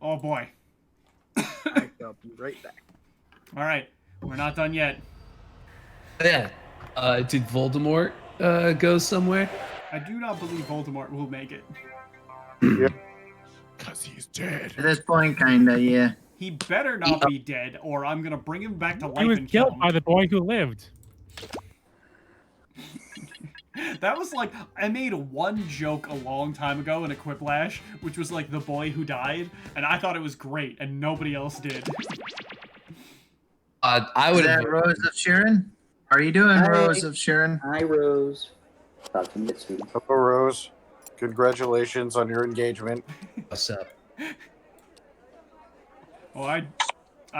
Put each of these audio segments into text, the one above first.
Oh boy. I shall be right back. All right, we're not done yet. Yeah. Did Voldemort go somewhere? I do not believe Voldemort will make it. Yeah. Because he's dead. At this point, kinda, yeah. He better not be dead, or I'm gonna bring him back to life He was and kill killed him. by the boy who lived. That was like, I made one joke a long time ago in a Quiplash, which was like the boy who died, and I thought it was great, and nobody else did. I Is would that have. Rose of Sharon? How are you doing, Hi. Rose of Sharon? Hi, Rose. About to meet you. Hello, Rose. Congratulations on your engagement. What's up? Oh, I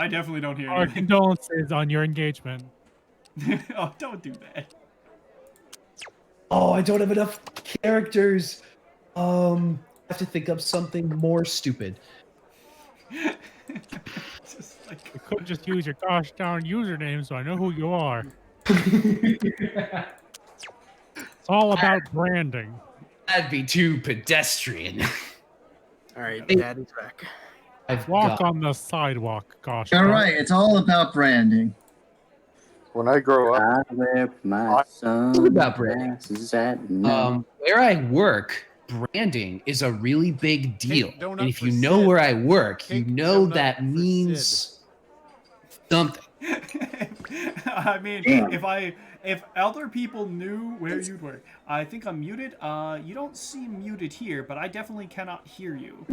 definitely don't hear Our anything. condolences on your engagement. Oh, don't do that. Oh, I don't have enough characters. I have to think of something more stupid. Just like, You couldn't just use your gosh darn username so I know who you are. It's all about branding. That'd be too pedestrian. All right, Daddy's back. I've Walk got. on the sidewalk, gosh. All darn. right, it's all about branding. When I grow up, I wear my About branding. sunglasses at night. Where I work, branding is a really big deal. Cake donut And if for you know Sid. where I work, you Cake know donut that for means something. I mean, Damn. if other people knew where you'd work, I think I'm muted. You don't seem muted here, but I definitely cannot hear you.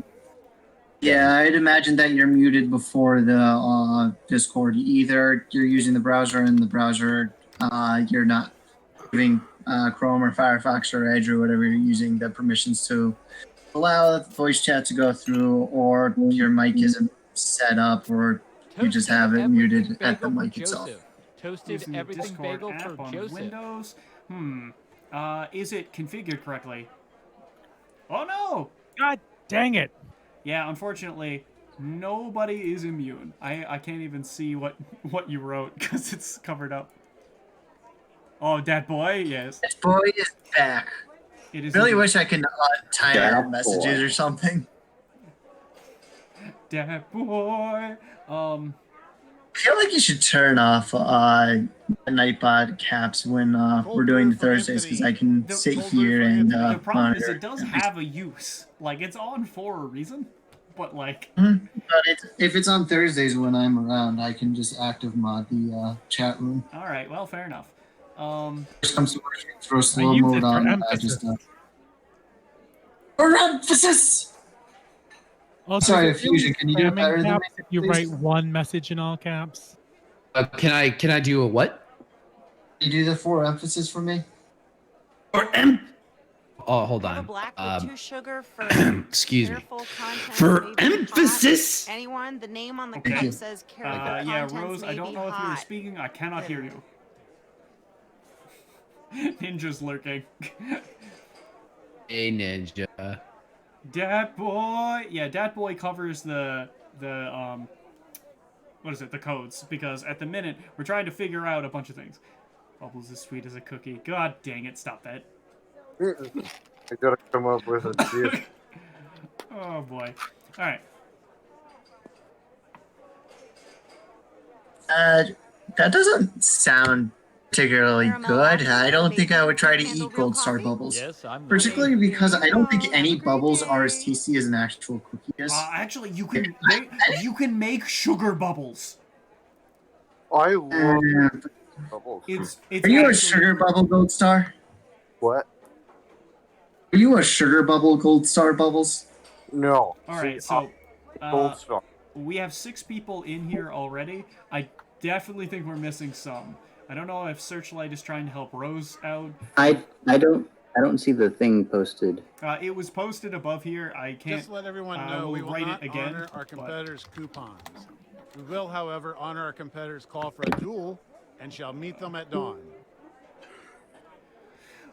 Yeah, I'd imagine that you're muted before the Discord. Either you're using the browser and the browser, you're not giving Chrome or Firefox or Edge or whatever you're using the permissions to allow the voice chat to go through, or your mic isn't set up, or you just have it muted at the mic itself. Toasted Using the everything Discord bagel app for on Joseph. Windows. Is it configured correctly? Oh no! God dang it. Yeah, unfortunately, nobody is immune. I can't even see what you wrote because it's covered up. Oh, that boy, yes. This boy is back. It is. Really indeed. wish I could time That out messages boy. or something. That boy. I feel like you should turn off Nightbot caps when we're doing the Thursdays, because I can The- sit Cold here and the problem is monitor. it does have a use. Like, it's on for a reason, but like, Mhm. But if it's on Thursdays when I'm around, I can just active mod the chat room. all right, well, fair enough. First comes to worst, throw slow use it mode for on. emphasis. For emphasis! Also, Sorry, is it really Fusion, can you do it spamming better than caps me, if you please? write one message in all caps? Can I do a what? Can you do the for emphasis for me? Oh, hold Have a on. black with 2 sugar for Excuse me. careful content. For may be hot. emphasis. Anyone? The name on the Okay. cup says careful yeah, contents Rose, I may don't be know if you were hot. speaking. I cannot hear you. Ninja's lurking. Hey, Ninja. Dat boy. Yeah, Dat boy covers the what is it? The codes, because at the minute we're trying to figure out a bunch of things. Bubbles as sweet as a cookie. God dang it! Stop that. I gotta come up with a gift. Oh boy. All right. That doesn't sound particularly Caramel good. apple I don't and think I bacon would try to handle eat real Gold Star coffee? bubbles. Yes, I'm Particularly ready. because I don't think Have any a great bubbles are as day. tasty as an actual cookie is. Actually, you can make sugar bubbles. I love Uh, bubbles. It's Are you a actually sugar great. bubble Gold Star? What? Are you a sugar bubble Gold Star bubbles? No. All right, See, so Gold Star. we have 6 people in here already. I definitely think we're missing some. I don't know if Searchlight is trying to help Rose out. I don't see the thing posted. It was posted above here. I can't. Just let everyone I know will we will write not it again, honor our but- competitors' coupons. We will, however, honor our competitors' call for a duel and shall meet them at dawn.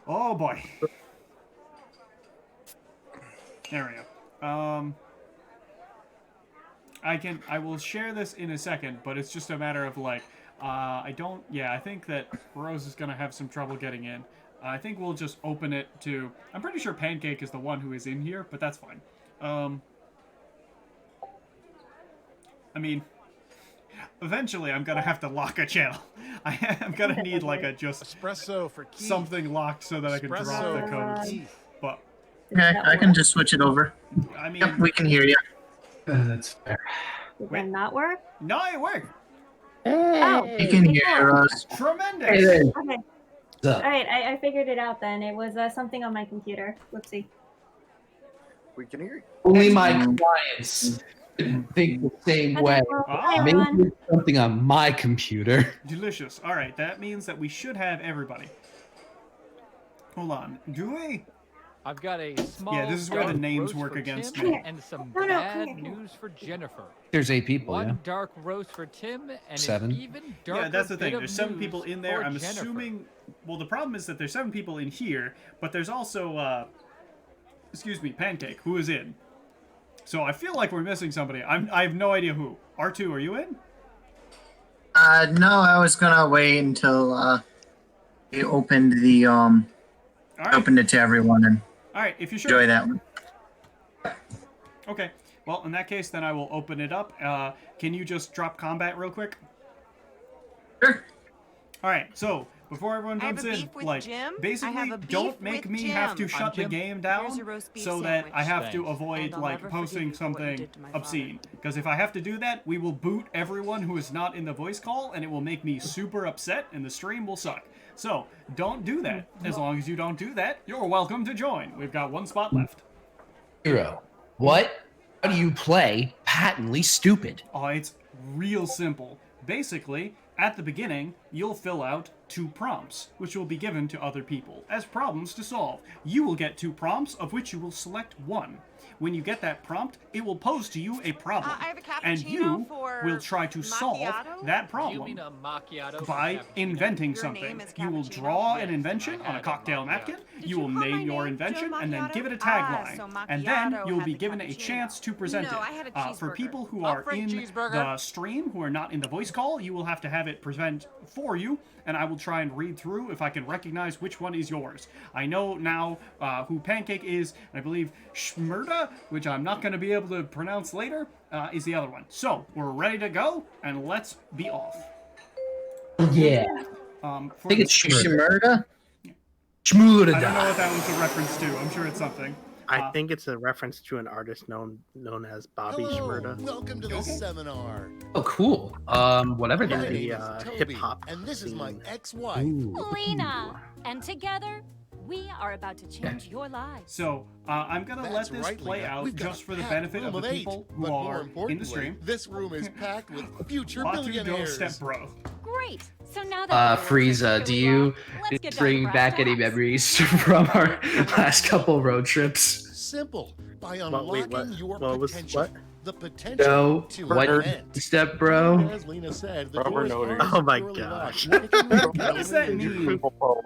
Oh boy. There we go. I will share this in a second, but it's just a matter of like, I think that Rose is gonna have some trouble getting in. I think we'll just open it to... I'm pretty sure Pancake is the one who is in here, but that's fine. I mean, eventually I'm gonna have to lock a channel. I'm gonna need like a just Espresso for Keith. something locked so that I can drop the Espresso for codes. Keith. But, Okay, I can just switch it over. I mean... Yep, we can hear you. That's fair. Did Wait. that not work? No, it worked! Oh, You can hear us. Tremendous! Hey there. okay. What's up? All right, I figured it out then. It was something on my computer. Whoopsie. We can hear you. Only my clients think the same Okay, way. well, Ah. hi, Maybe everyone. it's something on my computer. Delicious. Alright, that means that we should have everybody. Hold on. Do we? I've got a small. Yeah, this is where the dark names roast work for against Tim me. and some No, no, bad come here. news for Jennifer. There's 8 people, One yeah. dark roast for Tim and 7. an even darker Yeah, that's the bit thing. of There's 7 news people in there. for I'm Jennifer. assuming... Well, the problem is that there's 7 people in here, but there's also, excuse me, Pancake, who is in. So I feel like we're missing somebody. I have no idea who. R2, are you in? No, I was gonna wait until we opened the Alright. opened it to everyone and Alright, if you're sure. enjoy that one. Okay. Well, in that case, then I will open it up. Can you just drop combat real quick? Sure. Alright, so before everyone I have jumps a in, beef with like, Jim. I basically, have a beef don't make with me have to Jim. shut the Jim. game Here's down your roast beef so that I sandwich. have to Thanks. avoid, And I'll like, never forgive posting you for what you something did to my father. obscene. Because if I have to do that, we will boot everyone who is not in the voice call, and it will make me super upset, and the stream will suck. So, don't do that. As long as you don't do that, you're welcome to join. We've got 1 spot left. Hero. What? How do you play patently stupid? Oh, it's real simple. Basically, at the beginning, you'll fill out 2 prompts, which will be given to other people as problems to solve. You will get 2 prompts, of which you will select 1. When you get that prompt, it will pose to you a problem, I have a and cappuccino you for will try to solve macchiato? that Do you problem mean a macchiato? by for cappuccino? inventing Your something. name is You will cappuccino? draw Yes, an invention I on a had a cocktail macchiato. napkin, Did you you will call my name your name invention, Joe and then Macchiato? give it a Ah, tagline. so And then macchiato you'll had be the given a cappuccino. chance to present No, it. I had a For cheeseburger. people who I'll are freight in cheeseburger. the stream, who are not in the voice call, you will have to have it present for you, and I will try and read through if I can recognize which one is yours. I know now who Pancake is, and I believe Shmurda, which I'm not going to be able to pronounce later, is the other one. So, we're ready to go, and let's be off. Yeah. For I think it's Shimurda? Shmurda. I don't know what that was a reference to. I'm sure it's something. I think it's a reference to an artist known as Bobby Hello, Shmurda. welcome to the seminar. Oh, cool. Whatever Yeah, My that name the, is. is Toby, hip-hop and this is my scene. ex-wife. Ooh. Lena. And together, we are about to change your lives. So, I'm going to let That's this right, play Lena. out We've got just a for the packed benefit of room the of 8, people who but more are in the importantly, stream. This room is packed with future Batu, don't billionaires. step bro. Great. So now that Frieza, do you bring back any memories from our last couple road trips? Simple. By Well, unlocking wait, what? your Well, was potential. what? The potential No. to What invent. step, bro? As Lena said, the Rubber doors noting. aren't Oh my purely gosh. locked. What does that mean? People problem.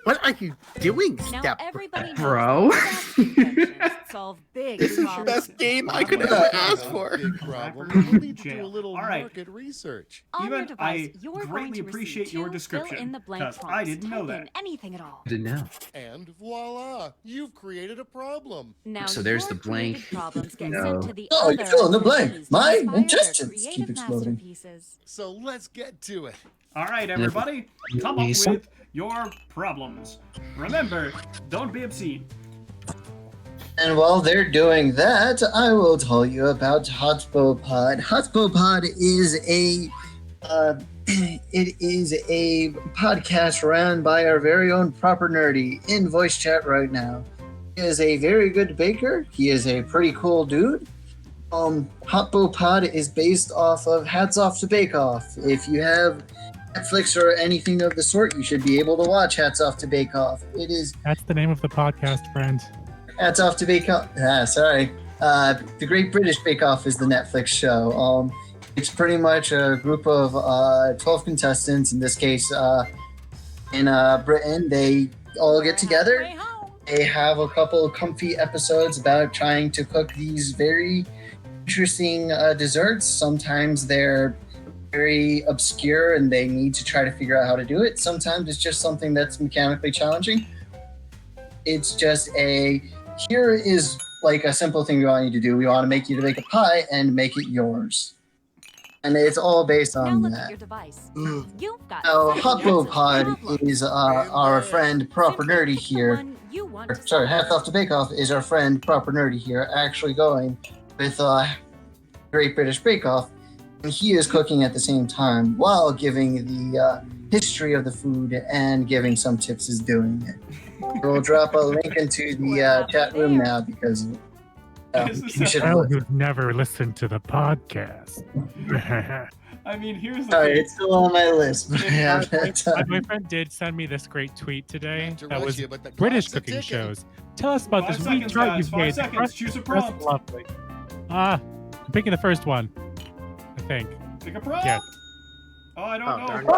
What are you doing, Now Step? everybody knows Bro. that fast inventions solve big This is the problems. best game I could Yeah. ever ask for. Big problem. We'll need to do a Jail. little All right. market research. On your Even device, I you're going greatly to appreciate receive your 2 description, fill-in-the-blank 'cause I prompts. didn't know Type in that. anything at all. Didn't know. And voila, you've created a problem. Now So there's your the blank. created problems get No. sent to the Oh, other you fill in the blank. attendees to My inspire their intestines keep creative exploding. masterpieces. So let's get to it. All right, everybody, come up Please. with your problems. Remember, don't be obscene. And while they're doing that, I will tell you about HotboPod. HotboPod is a it is a podcast ran by our very own Proper Nerdy in voice chat right now. He is a very good baker. He is a pretty cool dude. HotboPod is based off of Hats Off to Bake Off. If you have Netflix or anything of the sort, you should be able to watch Hats Off to Bake Off. It is That's the name of the podcast, friend. Hats Off to Bake Off. Sorry. The Great British Bake Off is the Netflix show. It's pretty much a group of 12 contestants. In this case, in Britain, they all get together. They have a couple of comfy episodes about trying to cook these very interesting desserts. Sometimes they're very obscure and they need to try to figure out how to do it. Sometimes it's just something that's mechanically challenging. It's just here is like a simple thing we want you to do. We want to make you to make a pie and make it yours. And it's all based Now on look at that. your device. You've got Now, 7 Hot Roll answers to Pod problems. is our friend Proper Simply Nerdy pick the here. one you want Or, to sorry, solve. Half Off to Bake Off is our friend Proper Nerdy here, actually going with Great British Bake Off. And he is cooking at the same time while giving the history of the food and giving some tips as doing it. We'll drop a link into the chat room now because you should Well, listen. you've never listened to the podcast. I mean, here's the Sorry, thing. it's still on my list. Yeah, My friend did send me this great tweet today To that rush was you, but the British clock's a cooking ticking. shows. Tell us about 5 this seconds, wheat chart guys, you've 5 made. seconds. Choose a That's prompt. lovely. I'm picking the first one, I think. Pick a prompt. Yeah. Oh, I don't Oh, know. darn it.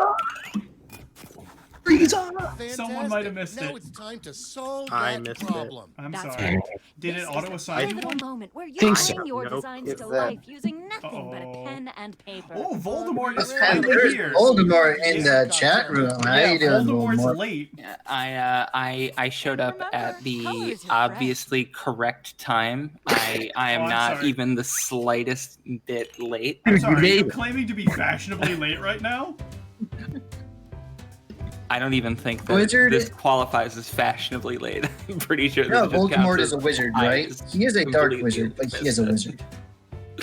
Someone might have missed Now it. it's time to solve I that missed it. problem. I'm That's sorry. right. Did it This is auto the assign you pivotal one? moment where you Think bring so. your Nope. designs It's to that. life using nothing but a Uh-oh. pen and paper. Oh, Voldemort is And finally there's here. Voldemort in Yeah. the chat room. How Yeah, you doing, Voldemort's Voldemort? late. I showed up Remember, at the colors are fresh. obviously correct time. I Oh, am I'm not sorry. even the slightest bit late. I'm sorry, made you're it. claiming to be fashionably late right now? I don't even think that Wizard- this qualifies as fashionably late. I'm pretty sure No, this just Voldemort counts is a as wizard, I right? just He is a dark completely wizard, but he is a missed it.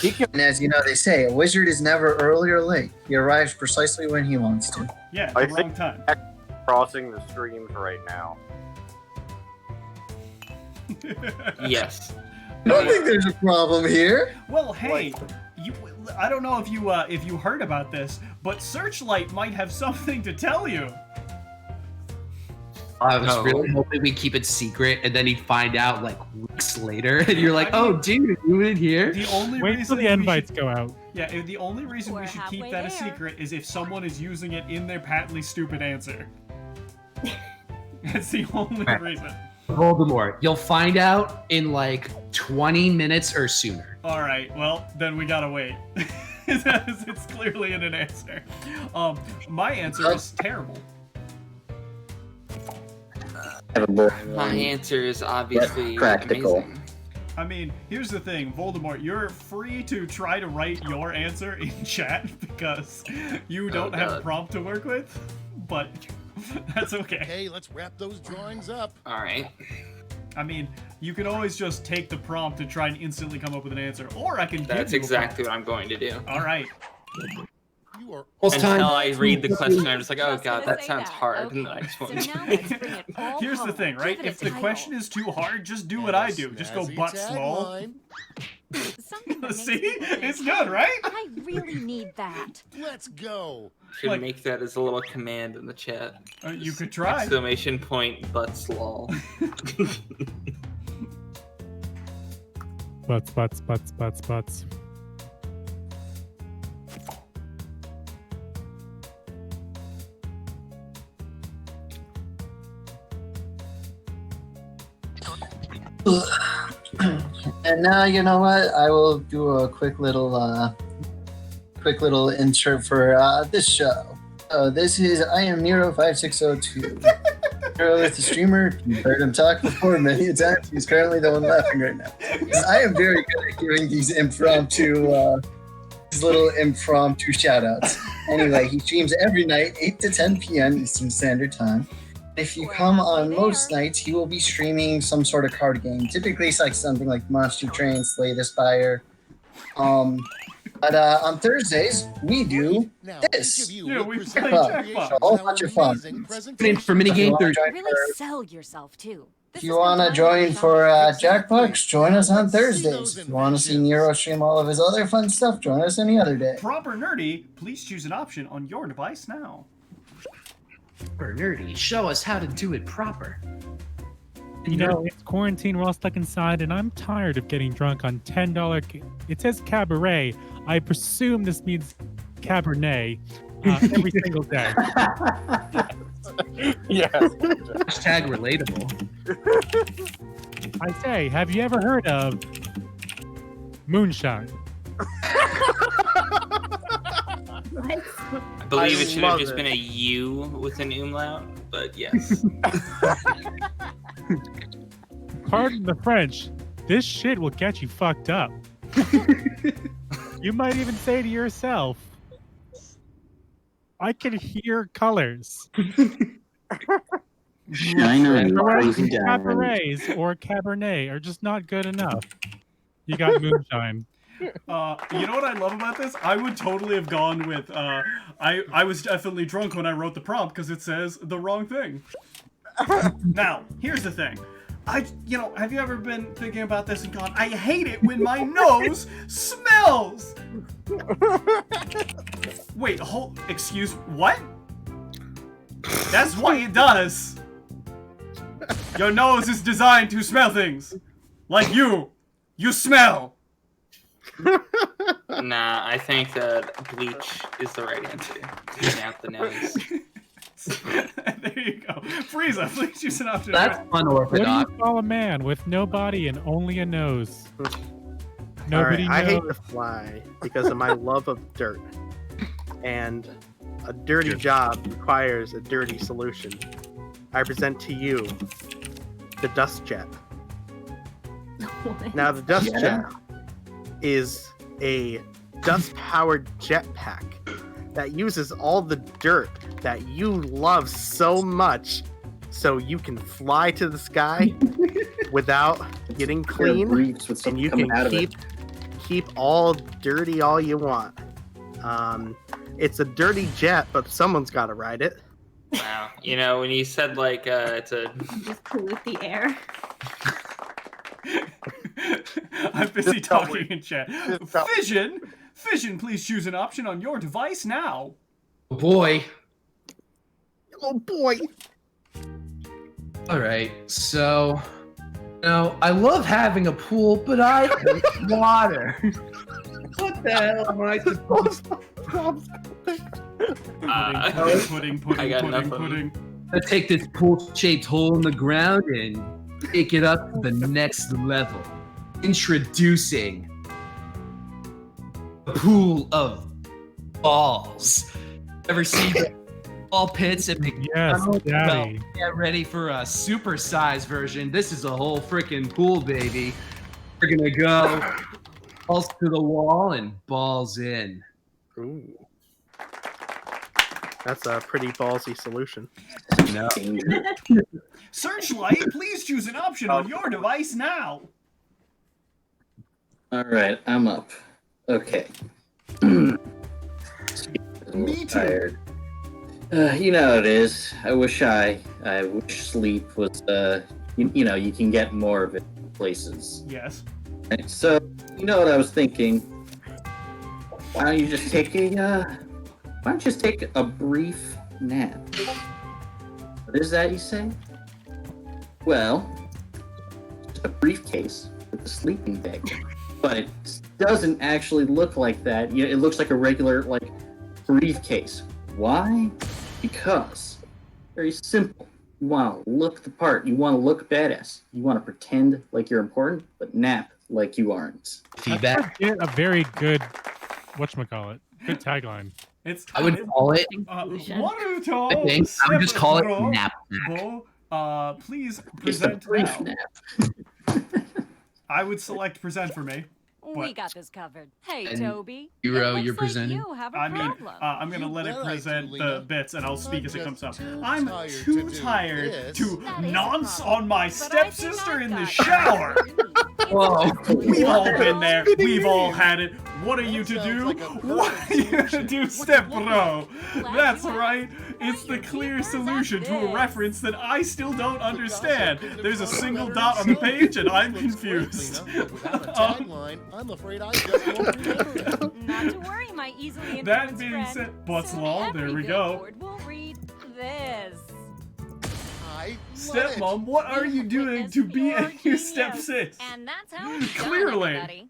wizard. And as you know, they say a wizard is never early or late. He arrives precisely when he wants to. Yeah, I the think- wrong time. Crossing the streams right now. Yes. I don't think there's a problem here. Well, hey, I don't know if you heard about this, but Searchlight might have something to tell you. I was Oh. really hoping we keep it secret, and then he'd find out like weeks later, and you're like, I mean- "Oh, dude, you in here?" The only Wait reason till the we invites should, go out. yeah, the only reason we We're should keep halfway that a there. secret is if someone is using it in their patently stupid answer. That's the only Right. reason. Voldemort. You'll find out in like 20 minutes or sooner. All right, well then we gotta wait. It's clearly in an answer. My answer is terrible. I have a boy. My answer is obviously practical. amazing. I mean, here's the thing, Voldemort, you're free to try to write your answer in chat because you don't have a God. prompt to work with, but that's okay. Okay, let's wrap those drawings up. All right. I mean, you can always just take the prompt and try and instantly come up with an answer, or I can give That's you a exactly prompt. what I'm going to do. All right. You are Well, it's time. Until I read the question, I'm just like, oh Just god, gonna that say sounds that. hard. Okay, And I just so won't now let's bring it all Here's the home. thing, right? Give it a If the title. question is too hard, just do what I do. Just go Snazzy butt slow. tagline. Something that makes See? people think, It's good, right? I really need that. Let's go. should like- make that as a little command in the chat. You could try. Exclamation point butts lol. Butts. And now you know what? I will do a quick little insert for this show. This is I am Nero5602. Nero is the streamer. You've heard him talk before many a times. He's currently the one laughing right now. 'Cause I am very good at giving these little impromptu shout-outs. Anyway, he streams every night, 8 to 10 p.m. Eastern Standard Time. If you come on most nights, he will be streaming some sort of card game. Typically, it's like something like Monster Train, Slay the Spire. But on Thursdays, we do Now, this. each of you Yeah, will we present play your Jackbox. creation A whole with our bunch of fun. amazing For presentation. minigame Thursday. Really sell yourself too. This If you is no want to time join shop. for Jackbox, join us on Let's see Thursdays. those If you want to see inventions. Nero stream all of his other fun stuff, join us any other day. Proper Nerdy, please choose an option on your device now. Super nerdy. Show us how to do it proper. You know, it's quarantine. We're all stuck inside, and I'm tired of getting drunk on $10. It says cabaret. I presume this means Cabernet every single day. Yeah. Hashtag relatable. I say, have you ever heard of moonshine? I believe I it should have love just it. been a U with an umlaut, but yes. pardon the French, this shit will get you fucked up. You might even say to yourself, I can hear colors. Shining, crazy diamonds. Cabarets or Cabernet are just not good enough. You got moonshine. You know what I love about this? I would totally have gone with, I was definitely drunk when I wrote the prompt because it says the wrong thing. Now, here's the thing. Have you ever been thinking about this and gone, I hate it when my nose smells? Wait, excuse, what? That's what it does. Your nose is designed to smell things. Like you. You smell. Nah, I think that bleach is the right answer. Clean out the nose. There you go. Frieza, please choose an option. That's What do unorthodox. you call a man with no body and only a nose? All Nobody right, I hate knows. to fly because of my love of dirt. And a dirty job requires a dirty solution. I present to you the dust jet. Now, the dust jet is a dust-powered jetpack that uses all the dirt that you love so much so you can fly to the sky without getting clean, and you can keep all dirty all you want. It's a dirty jet, but someone's got to ride it. Wow. You know, when you said like it's a Just pollute the air. I'm busy talking in chat. Fission, please choose an option on your device now. Oh boy. Oh boy. All right. So, I love having a pool, but I hate water. What the hell am I supposed to? Pudding. I take this pool-shaped hole in the ground and take it up to the next level. Introducing a pool of balls. Ever see the ball pits at Yes, McDonald's? Daddy. Well, get ready for a super-sized version. This is a whole freaking pool, baby. We're gonna go balls to the wall and balls in. Ooh. That's a pretty ballsy solution. No. Searchlight, please choose an option on your device now. All right, I'm up. Okay. Me too. Tired. You know how it is. I wish sleep was. You can get more of it places. Yes. Right, so you know what I was thinking. Why don't you just take a brief nap? What is that you say? Well, just a briefcase with a sleeping bag, but it doesn't actually look like that. It looks like a regular briefcase. Why? Because very simple. You want to look the part. You want to look badass. You want to pretend like you're important, but nap like you aren't. Feedback. A very good, whatchamacallit, good tagline. I would call it. I would just call it nap. Please Just a present brief now. nap. I would select present for me. We got this covered. Hey, And Toby. Hero, it looks you're like presenting? You have a I mean, problem. I'm gonna let it bet I present do, the Lena. bits, and I'll speak as it comes up. just too I'm tired too to do tired this. to That is a nonce problem, on my but I think stepsister I've in the got shower. Whoa. We've all been there. What do you We've all mean? had it. What are you to sounds do? like a What are you to do, step bro? Glad That's you asked. right. It's the Now your clear keepers at solution to a this. reference that I still don't understand. Couldn't have There's a gone single better dot on the yourself. page, and I'm Looks great, confused. Lena, but without a tagline, I'm afraid I just won't remember it. Not to worry, my easily That influenced being friend. said, Butts Soon Law, every there we go. billboard will read this. I love Stepmom, what are you doing to be a new stepsis? And that's how it's done, Clearly. everybody.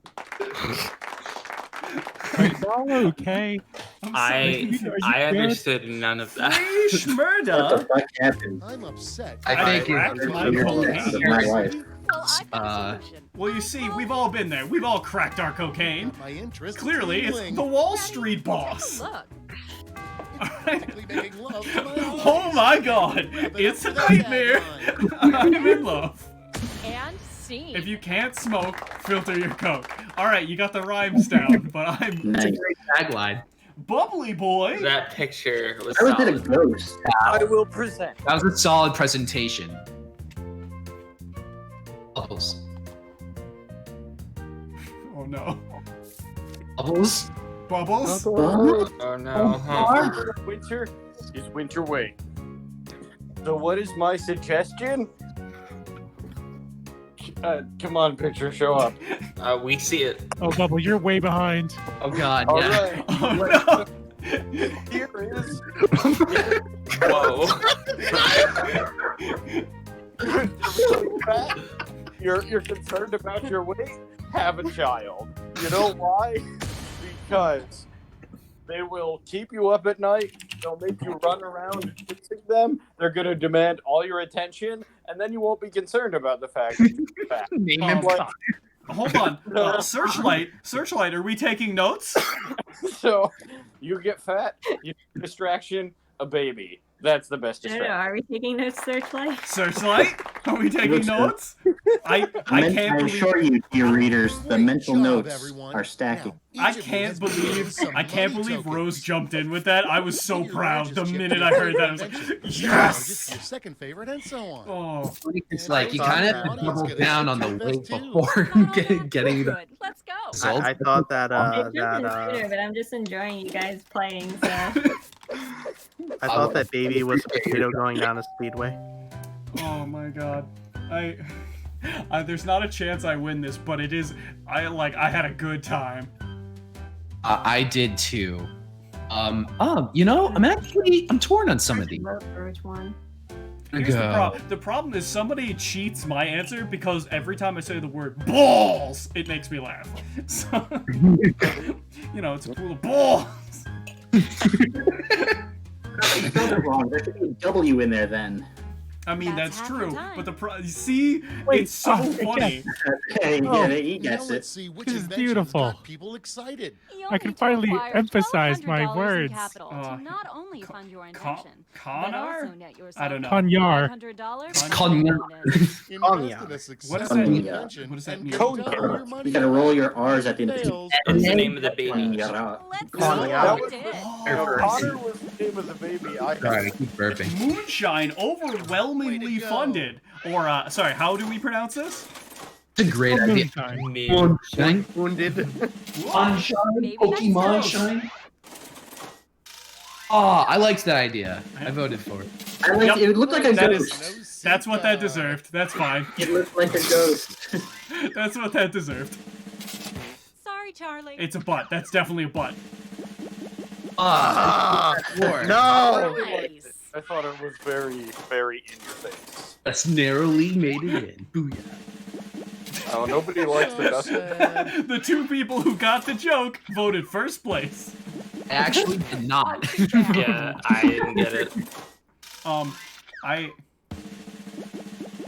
Are y'all okay? I Are you understood none of that. Fresh What murder. the fuck happened? I'm upset. I think cracked it's my cocaine. Of my life. Well, I've got a solution. Well, you see, we've all been there. We've all cracked our cocaine. My interest Clearly, it's healing. the Wall Daddy, Street boss. take a look. Practically making love to my eyes. Oh my god, it's a nightmare. I'm in love. And scene. If you can't smoke, filter your Coke. All right, you got the rhymes down, but I'm It's a great tagline. Bubbly Boy. That picture was I was in a solid. ghost. I will present. That was a solid presentation. Bubbles. Oh no. Bubbles? Bubbles? Oh no. Winter is winter way. So what is my suggestion? Come on, picture, show up. We see it. Oh, Bubble, you're way behind. Oh god, All yeah. right. Oh no. Here is. Whoa. You're concerned about your weight? Have a child. You know why? Because they will keep you up at night. They'll make you run around fixing them. They're going to demand all your attention, and then you won't be concerned about the fact that you're fat. Name him Like, Hold on. Searchlight, are we taking notes? so you get fat, you distraction, a baby. That's the best I don't know. distraction. Are we taking notes, Searchlight? Searchlight? Are we taking Looks good. notes? I can't I believe assure you, dear readers, the Great mental job, notes everyone. are stacking. Now, I each of you can't has been given believe some money tokens. Rose jumped in with that. I was so Your proud the largest gift minute to I your heard that. I was invention, like, your largest, yes. your second favorite, and so on. Oh, It's like you And kind of our have to audience double gets down on the some weight too. before getting the Good. Let's go. results. I thought that It doesn't Twitter, but I'm just enjoying you guys playing. So I thought that baby was a potato going down a speedway. oh my god. There's not a chance I win this, but it is. I had a good time. I did too. You know, I'm torn on some of these. vote for which one? Here's the problem is somebody cheats my answer because every time I say the word balls, it makes me laugh. So, you know, it's a pool of balls. You spelled it wrong. There should be a W in there then. I mean, That's that's half the true, time. but see, it's so funny. Okay, Oh, he Now gets let's it. see which This is inventions beautiful. got people excited. You I can only finally require emphasize my $1,200 in words. capital to not only fund your invention, but Conar? also net yourself I don't know. Konyar. $500 Cognac. Invest in a What is successful that? invention What does that and mean? double your money You gotta roll back. your R's at the end of Fails. It's the name of the baby. Cognac. Let's see Cognac. what you did. Connor was the name of the baby. Sorry, I keep burping. Moonshine overwhelmingly Way to go. funded. Or, sorry, how do we pronounce this? It's a great idea. Moonshine. Moonshine. Wounded. Sunshine. Maybe Pokemon next time. shine. Oh, I liked that idea. I voted for it. I like Yep. it. Looked like a That ghost. is- That's what that deserved. That's fine. It looked like a ghost. That's what that deserved. Sorry, Charlie. It's a butt. That's definitely a butt. No! Nice. I thought it was very, very in your face. That's narrowly made it in. Booyah. Oh, nobody likes the dust. The two people who got the joke voted first place. I actually did not. Yeah, I didn't get it.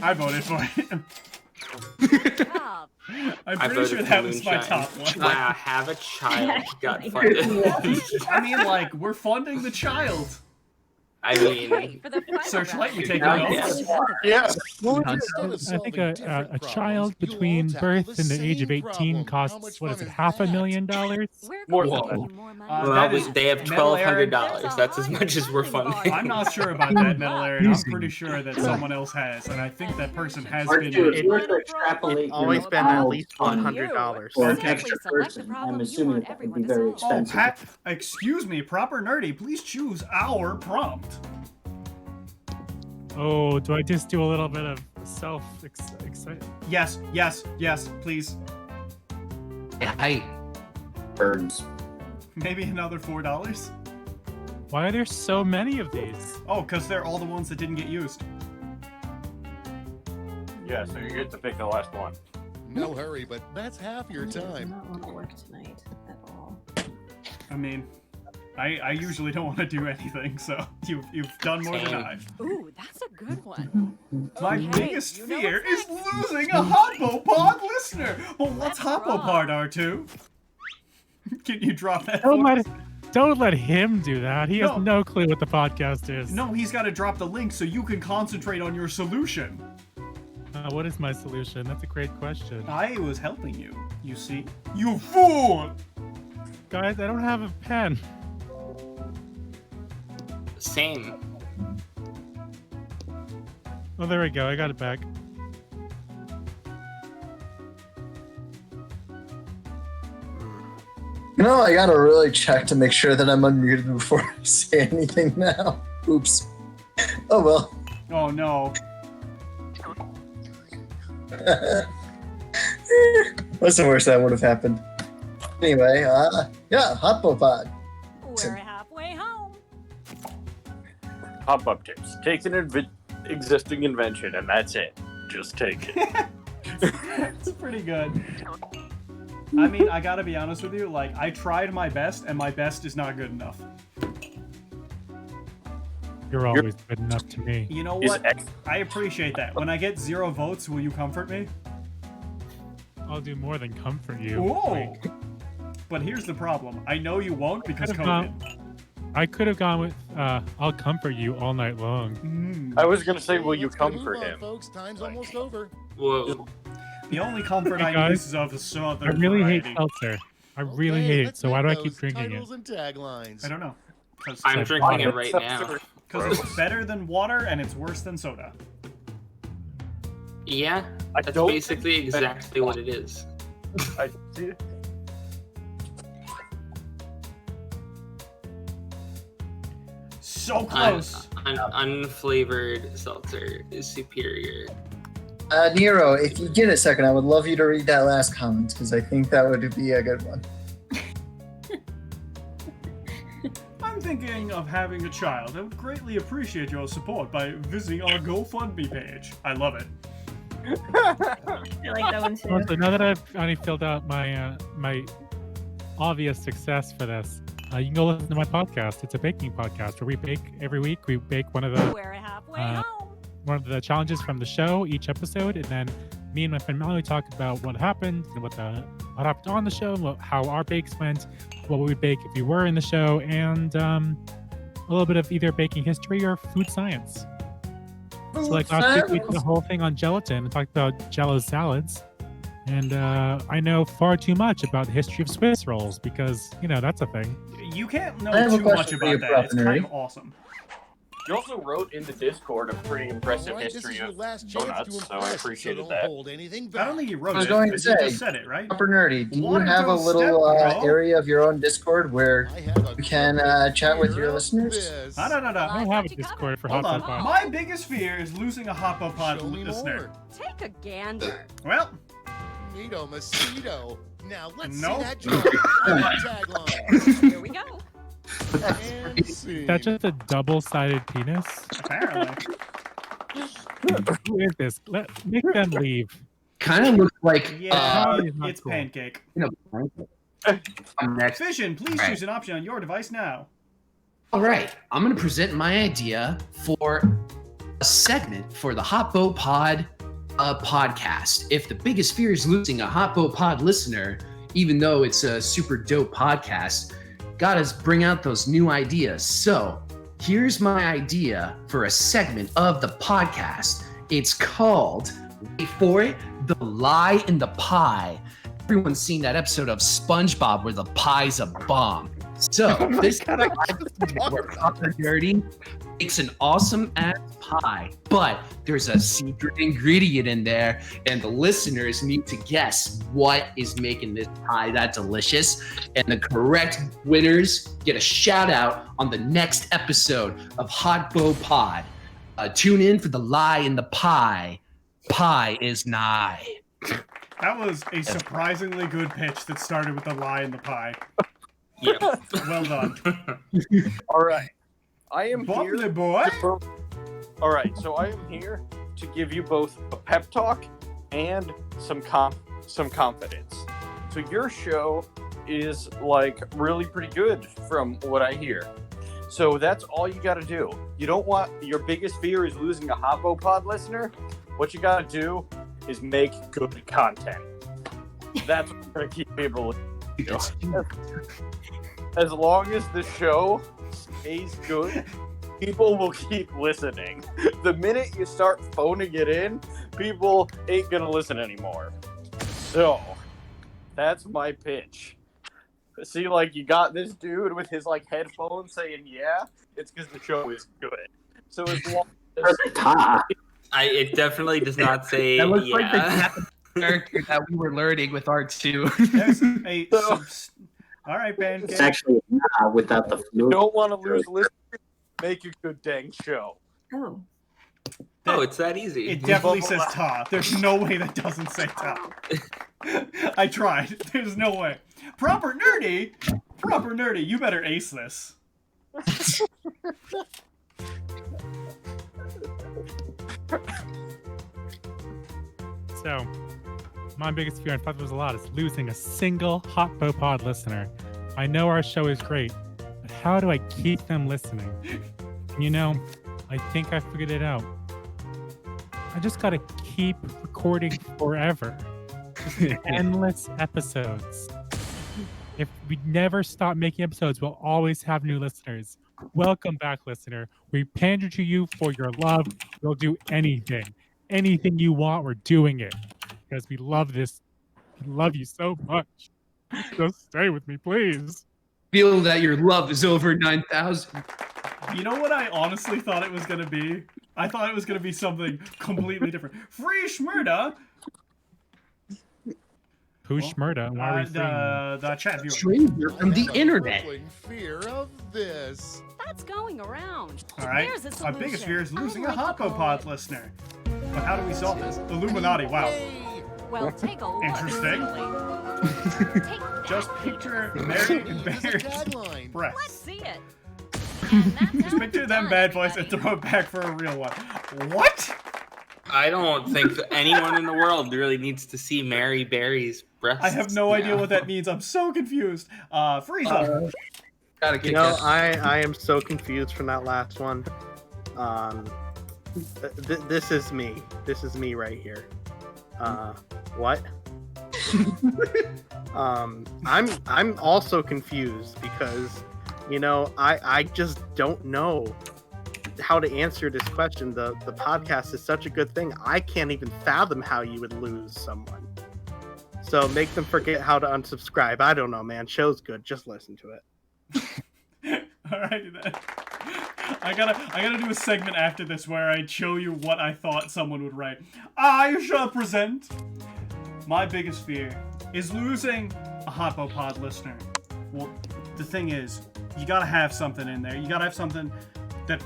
I voted for it. Job. I'm I pretty voted sure for that was my Moonshine. top one. Wow, have a child got funded. I mean, like, we're funding the child. I mean, Wait, for the final Searchlight, we round, take let's notes. look at Yes. I think a child between birth and the age of 18 costs, what is it, $500,000? We're More going than to that. give you more money. That well, is they have Metal Aaron. $1,200. That's as much as we're funding. I'm not sure about that, Metal Aaron. I'm pretty sure that someone else has, and I think that person has Part been. two, if you were to extrapolate It's always your been at miles least on $100. for an Okay. extra Select the person, problem I'm you assuming want that would everyone be to very solve. Oh, expensive. excuse me, proper nerdy. Please choose our prompt. Oh, do I just do a little bit of excitement? Yes, please. Yeah, I Birds. Maybe another $4. Why are there so many of these? Oh, because they're all the ones that didn't get used. Yeah, so you get to pick the last one. No hurry, but that's half your I do time. not want to work tonight at all. I mean, I usually don't want to do anything, so you've done more than I've. Ooh, that's a good one. My Okay, biggest you know fear what's is losing a Hoppopod listener. Well, what's Let's Hoppopod, R2? Can you drop that? Don't for us? don't let him do that. He has No. no clue what the podcast is. No, he's got to drop the link so you can concentrate on your solution. What is my solution? That's a great question. I was helping you, you see. You fool! Guys, I don't have a pen. Same. Oh, there we go. I got it back. You know, I gotta really check to make sure that I'm unmuted before I say anything now. Oops. Oh well. Oh no. What's the worst that would have happened? Anyway, yeah, Hopopod. We're halfway home. Hop-up tips. Take an existing invention, and that's it. Just take it. It's pretty good. I mean, I gotta be honest with you, like, I tried my best, and my best is not good enough. You're always good enough to me. You know what? I appreciate that. When I get 0 votes, will you comfort me? I'll do more than comfort you. Whoa! But here's the problem. I know you won't because COVID. I could have gone with, I'll comfort you all night long. I was gonna say, will you Let's get a move comfort on, him? folks. Time's almost over. Whoa. The only comfort Hey, I guys, use is of a southern I really hate variety. seltzer. I really Okay, hate it, let's so why make do I keep those drinking it? titles and taglines. I don't know. I'm drinking it right now. Because it's better than water and it's worse than soda. Yeah, that's don't basically think that- exactly what it is. I see. So close. Unflavored seltzer is superior. Nero, if you get a second, I would love you to read that last comment because I think that would be a good one. I'm thinking of having a child. I would greatly appreciate your support by visiting our GoFundMe page. I love it. I like that one too. Also, now that I've already filled out my my obvious success for this, you can go listen to my podcast. It's a baking podcast where we bake every week. We bake one of the We're halfway home. one of the challenges from the show each episode, and then me and my friend Mallory talk about what happened and what happened on the show, and how our bakes went, what we would bake if we were in the show, and a little bit of either baking history or food science. So like last week we did the whole thing on gelatin and talked about Jello salads, and I know far too much about the history of Swiss rolls because that's a thing. You can't know I have a too much question for you, about that. It's kind Profanary. of awesome. You also wrote in the Discord a pretty impressive All right, this is history your of last chance donuts, to so I impress, appreciated so don't that. hold anything I back. don't think you wrote I was it. going to You say, just said it, right? Upper Nerdy, do you One have a goes little step, bro. area of your own Discord where I have a you can chat with your listeners? this. No. I don't have a Discord for Hold Hot on. Pot. My biggest fear is losing a Hopopod Show me listener. more. Take a gander. Well, Mosquito, mosquito. Now let's Nope. see that tagline. Here we go. And scene. That's just a double-sided penis. apparently. Who is this? Make them leave. Kind of looks like Yeah, Probably not it's cool. pancake. I'm next. Vision, please Right. choose an option on your device now. All right, I'm going to present my idea for a segment for the Hot Boat Pod podcast. If the biggest fear is losing a Hot Boat Pod listener, even though it's a super dope podcast, gotta bring out those new ideas. So here's my idea for a segment of the podcast. It's called, wait for it, The Lie in the Pie. Everyone's seen that episode of SpongeBob where the pie's a bomb. So this where Papa Dirty makes an awesome ass pie, but there's a secret ingredient in there, and the listeners need to guess what is making this pie that delicious. And the correct winners get a shout out on the next episode of Hot Bow Pod. Tune in for The Lie in the Pie. Pie is nigh. That was a surprisingly good pitch that started with the lie in the pie. Yeah. Well done. All right. I am here. Bubbly boy. All right, so I am here to give you both a pep talk and some confidence. So your show is like really pretty good from what I hear. So that's all you got to do. You don't want your biggest fear is losing a Hopopod listener. What you got to do is make good content. That's what's going to keep people listening. As long as the show stays good, people will keep listening. The minute you start phoning it in, people ain't gonna listen anymore. So, that's my pitch. See, like, you got this dude with his, like, headphones saying, yeah, it's because the show is good. So as long as... It definitely does not say That looks yeah. like the Japanese character that we were learning with R2. There's all right, pancake. It's actually not without the You fluid. don't want to lose listeners, make a good dang show. Oh. Oh, it's that easy. It definitely says ta. There's no way that doesn't say ta. I tried. There's no way. Proper nerdy. You better ace this. So, my biggest fear, I thought there was a lot, is losing a single Hot Pod listener. I know our show is great, but how do I keep them listening? You know, I think I figured it out. I just gotta keep recording forever. Just endless episodes. If we never stop making episodes, we'll always have new listeners. Welcome back, listener. We pander to you for your love. We'll do anything. Anything you want, we're doing it. Because we love this. We love you so much. Just stay with me, please. Feel that your love is over 9,000. You know what I honestly thought it was going to be? I thought it was going to be something completely different. Free Shmurda! Who's Shmurda? Why are we the chat viewer. Stranger from the internet. Fear of this. That's going around. All right. There's a Our biggest fear is losing I a like Hopopod listener. But how do we solve this? Illuminati. Wow. Well, take a look. Interesting. Just picture Mary and Bear's breath. Let's see it. Just picture them bad boys and throw it back for a real one. What? I don't think that anyone in the world really needs to see Mary Berry's breasts. I have no idea what that means. I'm so confused. Frieza. You know, I am so confused from that last one. This is me. This is me right here. What? I'm also confused because, you know, I just don't know how to answer this question. The podcast is such a good thing. I can't even fathom how you would lose someone. So make them forget how to unsubscribe. I don't know, man. Show's good. Just listen to it. Alrighty then. I gotta do a segment after this where I show you what I thought someone would write. I shall present. My biggest fear is losing a Hopopod listener. Well, the thing is, you gotta have something in there. You gotta have something that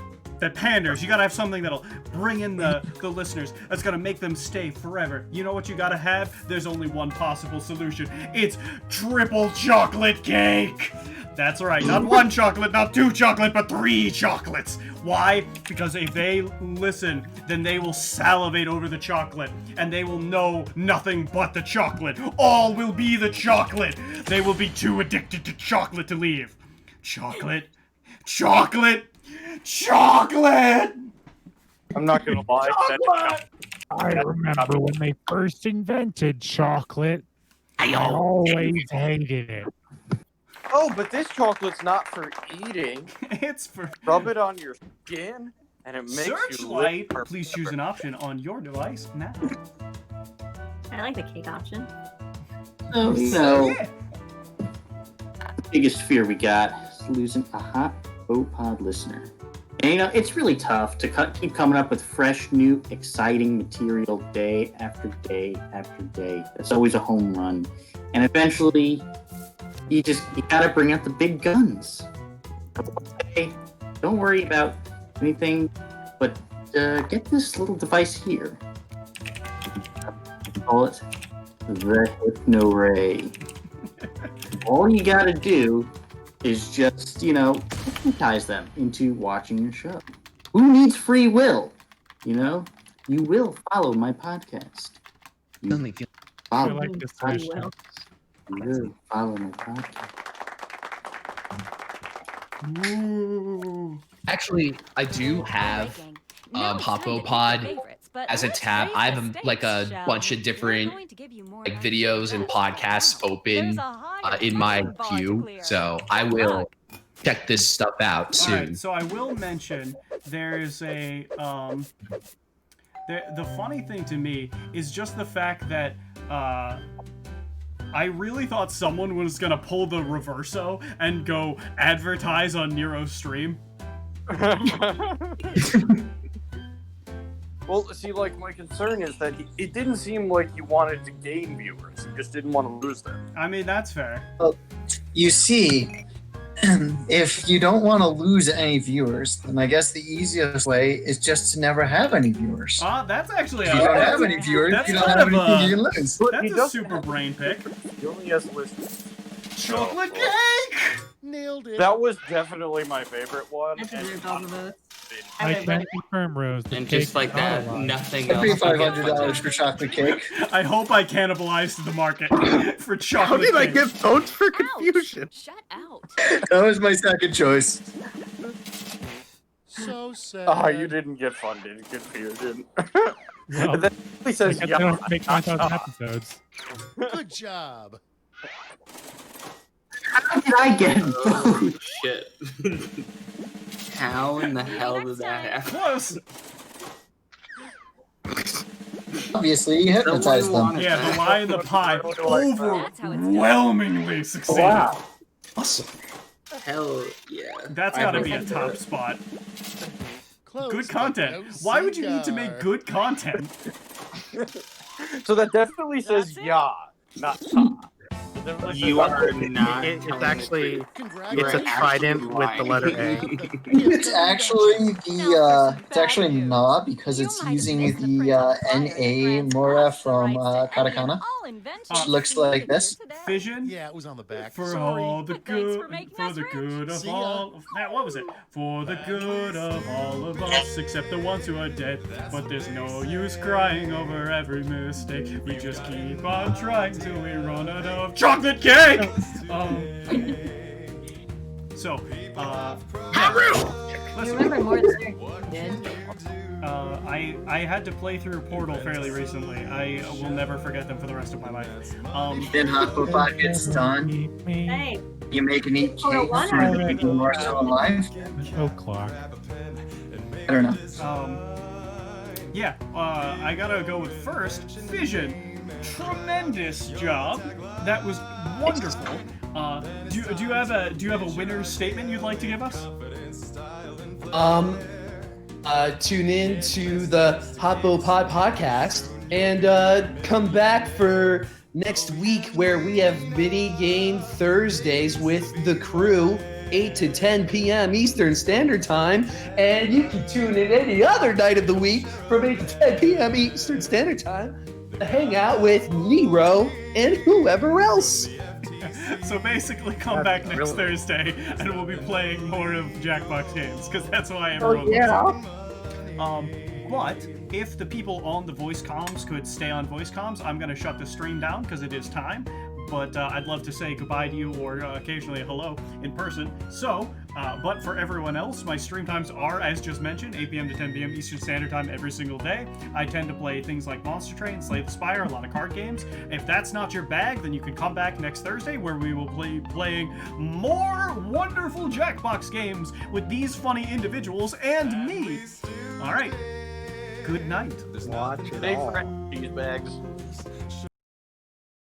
panders. You gotta have something that'll bring in the listeners. That's gonna make them stay forever. You know what you gotta have? There's only one possible solution. It's triple chocolate cake. That's right. Not one chocolate, not two chocolate, but 3 chocolates. Why? Because if they listen, then they will salivate over the chocolate, and they will know nothing but the chocolate. All will be the chocolate. They will be too addicted to chocolate to leave. Chocolate. Chocolate. Chocolate! I'm not gonna lie. I remember when they first invented chocolate. I always hated it. Oh, but this chocolate's not for eating. It's for... Rub it on your skin, and it makes you Searchlight. live Please choose an option on your device now. I like the cake option. So, you know, biggest fear we got is losing a Hopopod listener. And, you know, it's really tough to keep coming up with fresh, new, exciting material day after day after day. It's always a home run. And eventually, you gotta bring out the big guns. Hey, don't worry about anything, but get this little device here. Call it the Hypno Ray. All you gotta do is just, you know, hypnotize them into watching your show. Who needs free will? You know, you will follow my podcast. You I like this solution. You will follow my podcast. Actually, I do have Hopopod as a tab. I have like a bunch of different like videos and podcasts open in my queue, so I will check this stuff out soon. Alright, so I will mention there's a The funny thing to me is just the fact that I really thought someone was gonna pull the reverso and go advertise on Nero's stream. Well, see, like, my concern is that it didn't seem like you wanted to gain viewers. You just didn't want to lose them. I mean, that's fair. Well, you see, if you don't want to lose any viewers, then I guess the easiest way is just to never have any viewers. That's actually If you don't have any viewers, that's you don't kind have of anything you can lose. That's a super brain pick. He only has listeners. Chocolate cake! Nailed it. That was definitely my favorite one. I deserved all of those. I can confirm, Rose. the And cake just like is not that, alive. nothing I'd pay else. will get $500 for chocolate cake. I hope I cannibalized the market for How chocolate did I cake. give votes for confusion? Shut out. That was my second choice. So sad. Oh, you didn't get funded. Confusion. Well, And then he says, I guess yeah. I don't have to make 5,000 episodes. Good job. How did I get Oh, shit. How in the hell did that happen? Close. Obviously, you hypnotized them. Yeah, the lie in the pie That's how it's done. overwhelmingly succeeded. Wow. Awesome. Hell yeah. That's gotta be a top spot. Close, Good but content. no Why would you need to make cigar. good content? So that definitely says ya, not ta. It definitely You says are not. It's telling the actually truth. it's a trident with the letter A. It's actually it's actually not because it's using the NA Mora from katakana, All inventions which looks like this. Fission Yeah, it was on the back. for Sorry. all the Thanks good, for making for us the rich. good of See ya. all. What was it? For the good of all of us, except the ones who are dead. But there's no use crying over every mistake. We just keep on trying till we run out of chocolate cake. So, You listen. remember more than I did. I had to play through Portal fairly recently. I will never forget them for the rest of my life. Then Hufflepuff gets done. Hey, You make an eat Oh, cake one for the people who are still alive. Oh, clock. I don't know. Yeah, I gotta go with first, Fission. Tremendous job. That was wonderful. Do you have a winner's statement you'd like to give us? Tune in to the Hoppo Pod podcast and come back for next week where we have mini game Thursdays with the crew, 8 to 10 p.m. Eastern Standard Time, and you can tune in any other night of the week from 8 to 10 p.m. Eastern Standard Time to hang out with Nero and whoever else. So basically, come back next Thursday, and we'll be playing more of Jackbox games, because that's why everyone loves it. But if the people on the voice comms could stay on voice comms, I'm going to shut the stream down, because it is time. But I'd love to say goodbye to you, or occasionally a hello in person. So, but for everyone else, my stream times are, as just mentioned, 8 p.m. to 10 p.m. Eastern Standard Time every single day. I tend to play things like Monster Train, Slay the Spire, a lot of card games. If that's not your bag, then you can come back next Thursday, where we will be playing more wonderful Jackbox games with these funny individuals and me. All right. Good night. Watch it Big all. friend, these bags.